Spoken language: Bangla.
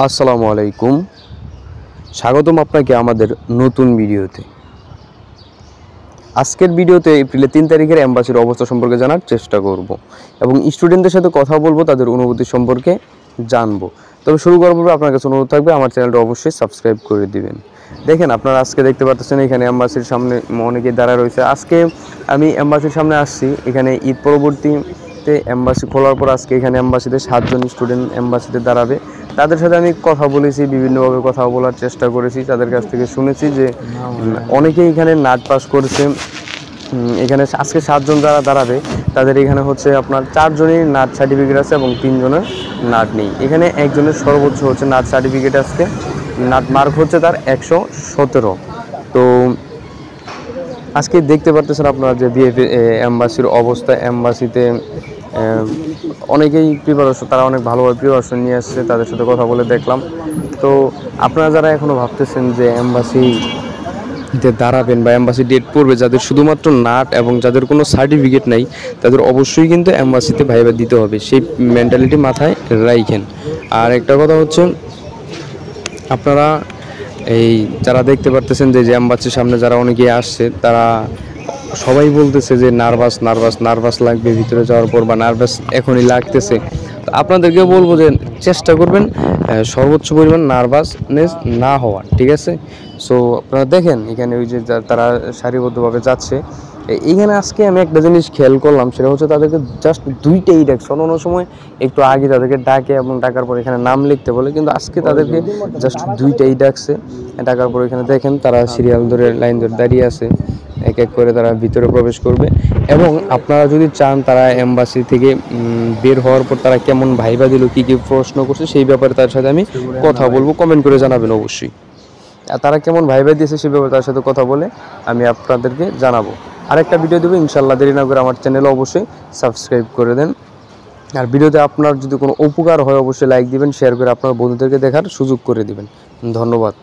আসসালামু আলাইকুম, স্বাগতম আপনাকে আমাদের নতুন ভিডিওতে। আজকের ভিডিওতে এপ্রিলের 3 তারিখের এম্বাসির অবস্থা সম্পর্কে জানার চেষ্টা করব এবং স্টুডেন্টদের সাথে কথা বলবো, তাদের অনুভূতি সম্পর্কে জানবো। তবে শুরু করার পূর্বে আপনার কাছে অনুরোধ থাকবে আমার চ্যানেলটা অবশ্যই সাবস্ক্রাইব করে দিবেন। দেখেন, আপনারা আজকে দেখতে পাচ্ছেন এখানে এম্বাসির সামনে অনেকেই দাঁড়ায় রয়েছে। আজকে আমি এম্বাসির সামনে আসছি, এখানে ঈদ পরবর্তীতে এম্বাসি খোলার পর আজকে এখানে এম্বাসিতে 7 জন স্টুডেন্ট এম্বাসিতে দাঁড়াবে। তাদের সাথে আমি কথা বলেছি, বিভিন্নভাবে কথা বলার চেষ্টা করেছি, তাদের কাছ থেকে শুনেছি যে অনেকেই এখানে নাট পাস করেছে। এখানে আজকে 7 জন যারা দাঁড়াবে তাদের এখানে হচ্ছে আপনার 4 জনের নাট সার্টিফিকেট আছে এবং 3 জনের নাট নেই। এখানে একজনের সর্বোচ্চ হচ্ছে নাট সার্টিফিকেট আজকে, নাট মার্ক হচ্ছে তার 117। তো আজকে দেখতে পারতেছেন আপনারা যে বিএফ এম্বাসির অবস্থা। এম্বাসিতে অনেকেই প্রিপারেশন, তারা অনেক ভালোভাবে প্রিপারেশন নিয়ে আসছে, তাদের সাথে কথা বলে দেখলাম। তো আপনারা যারা এখনও ভাবতেছেন যে এম্বাসিতে দাঁড়াবেন বা এম্বাসি ডেট পড়বে, যাদের শুধুমাত্র নাট এবং যাদের কোনো সার্টিফিকেট নাই, তাদের অবশ্যই কিন্তু এম্বাসিতে ভাইবা দিতে হবে, সেই মেন্টালিটি মাথায় রাখেন। আর একটা কথা হচ্ছে, আপনারা এই যারা দেখতে পারতেছেন যে এম্বাসির সামনে যারা অনেকেই আসছে, তারা সবাই বলতেছে যে নার্ভাস লাগবে ভিতরে যাওয়ার পর, বা নার্ভাস এখনই লাগতেছে। তো আপনাদেরকে বলবো যে চেষ্টা করবেন সর্বোচ্চ পরিমাণ নার্ভাসনেস না হওয়ার, ঠিক আছে? সো আপনারা দেখেন এখানে ওই যে তারা সারিবদ্ধভাবে যাচ্ছে। এইখানে আজকে আমি একটা জিনিস খেয়াল করলাম, সেটা হচ্ছে তাদেরকে জাস্ট 2টাই ডাকছে। অন্য সময় একটু আগে তাদেরকে ডাকে এবং ডাকার পর এখানে নাম লিখতে বলে, কিন্তু আজকে তাদেরকে জাস্ট 2টাই ডাকছে। ডাকার পর এখানে দেখেন তারা সিরিয়াল ধরে লাইন ধরে দাঁড়িয়ে আছে, এক এক করে তারা ভিতরে প্রবেশ করবে। এবং আপনারা যদি চান তারা এম্বাসি থেকে বের হওয়ার পর তারা কেমন ভাইবা দিল, কী কী প্রশ্ন করছে, সেই ব্যাপারে তার সাথে আমি কথা বলবো, কমেন্ট করে জানাবেন অবশ্যই। আর তারা কেমন ভাইবা দিয়েছে সেই ব্যাপারে তার সাথে কথা বলে আমি আপনাদেরকে জানাবো। আরেকটা ভিডিও দেবো ইনশাল্লাহ, দেরি না করে আমার চ্যানেলে অবশ্যই সাবস্ক্রাইব করে দেন। আর ভিডিওতে আপনার যদি কোনো উপকার হয় অবশ্যই লাইক দিবেন, শেয়ার করে আপনার বন্ধুদেরকে দেখার সুযোগ করে দিবেন। ধন্যবাদ।